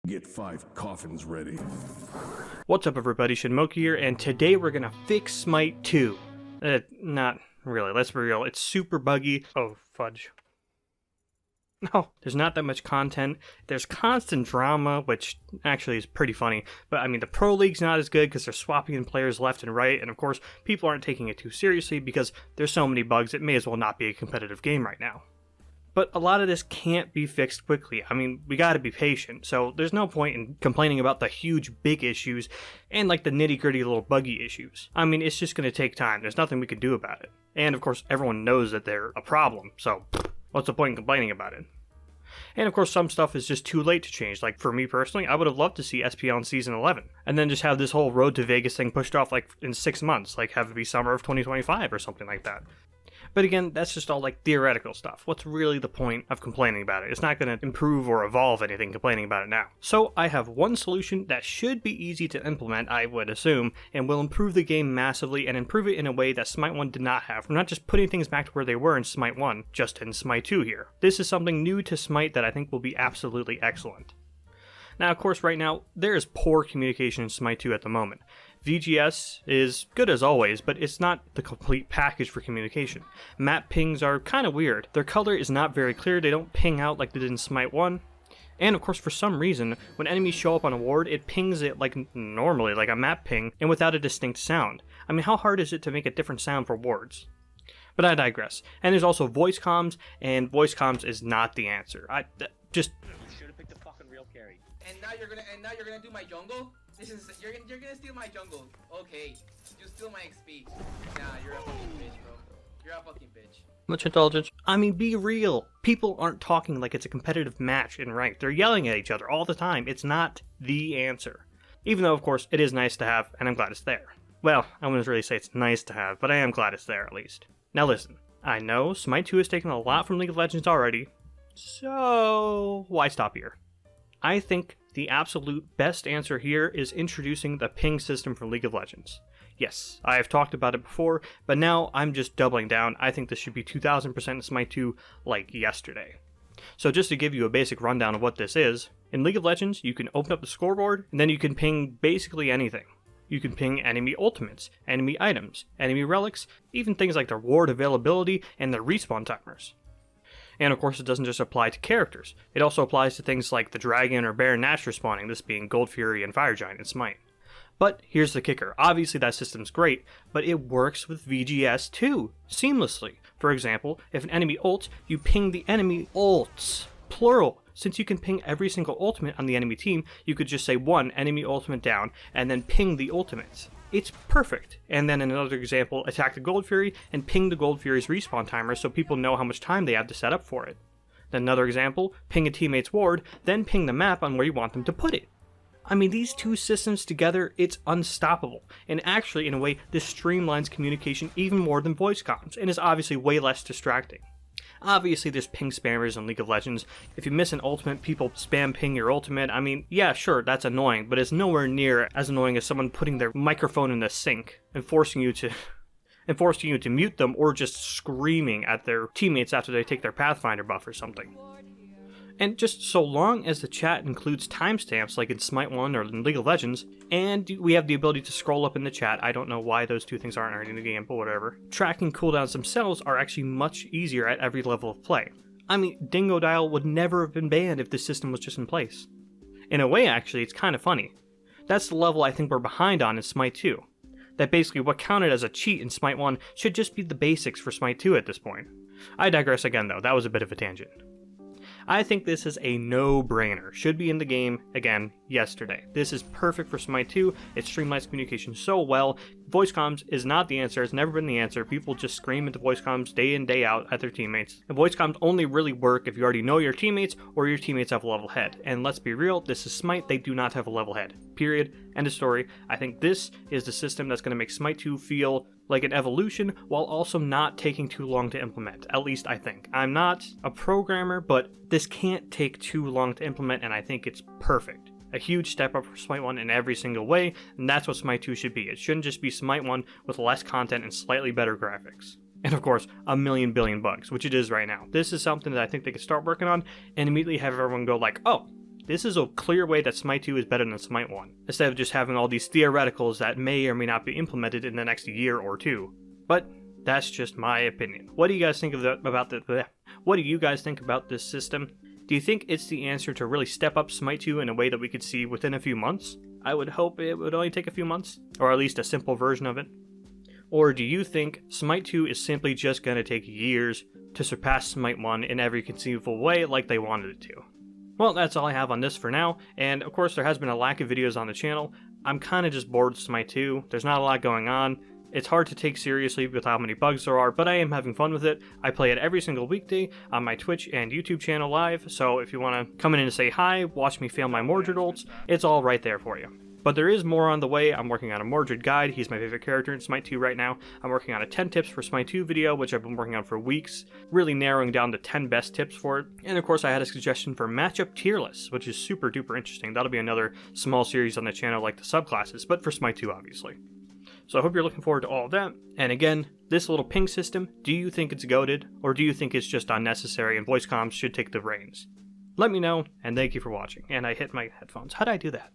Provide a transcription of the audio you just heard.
Get 5 coffins ready. What's up everybody, Shinmoki here, and today we're gonna fix Smite 2. Not really, let's be real, it's super buggy. Oh, fudge. No, there's not that much content. There's constant drama, which actually is pretty funny. But I mean, the Pro League's not as good because they're swapping in players left and right, and of course, people aren't taking it too seriously because there's so many bugs, it may as well not be a competitive game right now. But a lot of this can't be fixed quickly. I mean, we gotta be patient, so there's no point in complaining about the huge big issues and like the nitty gritty little buggy issues. I mean, it's just gonna take time. There's nothing we can do about it. And of course, everyone knows that they're a problem, so what's the point in complaining about it? And of course, some stuff is just too late to change. Like for me personally, I would have loved to see SPL in Season 11. And then just have this whole Road to Vegas thing pushed off like in 6 months. Like have it be summer of 2025 or something like that. But again, that's just all like theoretical stuff. What's really the point of complaining about it? It's not going to improve or evolve anything complaining about it now. So I have one solution that should be easy to implement, I would assume, and will improve the game massively and improve it in a way that Smite 1 did not have. We're not just putting things back to where they were in Smite 1, just in Smite 2 here. This is something new to Smite that I think will be absolutely excellent. Now, of course, right now, there is poor communication in Smite 2 at the moment. VGS is good as always, but it's not the complete package for communication. Map pings are kind of weird. Their color is not very clear, they don't ping out like they did in Smite 1. And of course, for some reason, when enemies show up on a ward, it pings it like normally, like a map ping, and without a distinct sound. I mean, how hard is it to make a different sound for wards? But I digress. And there's also voice comms, and voice comms is not the answer. You should have picked the fucking real carry. And now you're gonna do my jungle? You're gonna steal my jungle. Okay. You steal my XP. Nah, you're a fucking bitch, bro. You're a fucking bitch. Much intelligence. I mean, be real. People aren't talking like it's a competitive match in ranked. They're yelling at each other all the time. It's not the answer. Even though, of course, it is nice to have, and I'm glad it's there. Well, I wouldn't really say it's nice to have, but I am glad it's there at least. Now listen, I know Smite 2 has taken a lot from League of Legends already, so why stop here? I think the absolute best answer here is introducing the ping system for League of Legends. Yes, I have talked about it before, but now I'm just doubling down. I think this should be 2000% in Smite 2 like yesterday. So just to give you a basic rundown of what this is, in League of Legends you can open up the scoreboard and then you can ping basically anything. You can ping enemy ultimates, enemy items, enemy relics, even things like their ward availability and their respawn timers. And of course it doesn't just apply to characters, it also applies to things like the Dragon or Baron Nashor spawning, this being Gold Fury and Fire Giant in Smite. But here's the kicker, obviously that system's great, but it works with VGS too, seamlessly. For example, if an enemy ults, you ping the enemy ults, plural. Since you can ping every single ultimate on the enemy team, you could just say one enemy ultimate down, and then ping the ultimates. It's perfect. And then in another example, attack the Gold Fury and ping the Gold Fury's respawn timer so people know how much time they have to set up for it. Then another example, ping a teammate's ward, then ping the map on where you want them to put it. I mean, these two systems together, it's unstoppable. And actually, in a way, this streamlines communication even more than voice comms, and is obviously way less distracting. Obviously, there's ping spammers in League of Legends. If you miss an ultimate, people spam ping your ultimate. I mean, yeah, sure, that's annoying, but it's nowhere near as annoying as someone putting their microphone in the sink and forcing you to mute them, or just screaming at their teammates after they take their Pathfinder buff or something. And just so long as the chat includes timestamps like in Smite 1 or in League of Legends, and we have the ability to scroll up in the chat, I don't know why those two things aren't already in the game, but whatever. Tracking cooldowns themselves are actually much easier at every level of play. I mean, Dingo Dial would never have been banned if this system was just in place. In a way, actually, it's kind of funny. That's the level I think we're behind on in Smite 2. That basically what counted as a cheat in Smite 1 should just be the basics for Smite 2 at this point. I digress again though, that was a bit of a tangent. I think this is a no-brainer. Should be in the game, again, yesterday. This is perfect for Smite 2. It streamlines communication so well. Voice comms is not the answer. It's never been the answer. People just scream into voice comms day in, day out at their teammates. And voice comms only really work if you already know your teammates or your teammates have a level head. And let's be real, this is Smite. They do not have a level head. Period. End of story. I think this is the system that's going to make Smite 2 feel like an evolution while also not taking too long to implement. At least I think. I'm not a programmer, but this can't take too long to implement, and I think it's perfect. A huge step up for Smite 1 in every single way, and that's what Smite 2 should be. It shouldn't just be Smite 1 with less content and slightly better graphics. And of course, a million billion bugs, which it is right now. This is something that I think they could start working on and immediately have everyone go like, oh, This is a clear way that Smite 2 is better than Smite 1, instead of just having all these theoreticals that may or may not be implemented in the next year or two. But that's just my opinion. What do you guys think What do you guys think about this system? Do you think it's the answer to really step up Smite 2 in a way that we could see within a few months? I would hope it would only take a few months, or at least a simple version of it. Or do you think Smite 2 is simply just going to take years to surpass Smite 1 in every conceivable way like they wanted it to? Well, that's all I have on this for now, and of course there has been a lack of videos on the channel. I'm kind of just bored with Smite 2, there's not a lot going on. It's hard to take seriously with how many bugs there are, but I am having fun with it. I play it every single weekday on my Twitch and YouTube channel live, so if you want to come in and say hi, watch me fail my Mordred ults, it's all right there for you. But there is more on the way. I'm working on a Mordred guide. He's my favorite character in Smite 2 right now. I'm working on a 10 tips for Smite 2 video, which I've been working on for weeks, really narrowing down the 10 best tips for it. And of course I had a suggestion for matchup tier lists, which is super duper interesting. That'll be another small series on the channel like the subclasses, but for Smite 2 obviously. So I hope you're looking forward to all of that. And again, this little ping system, do you think it's goated, or do you think it's just unnecessary and voice comms should take the reins? Let me know, and thank you for watching. And I hit my headphones. How did I do that?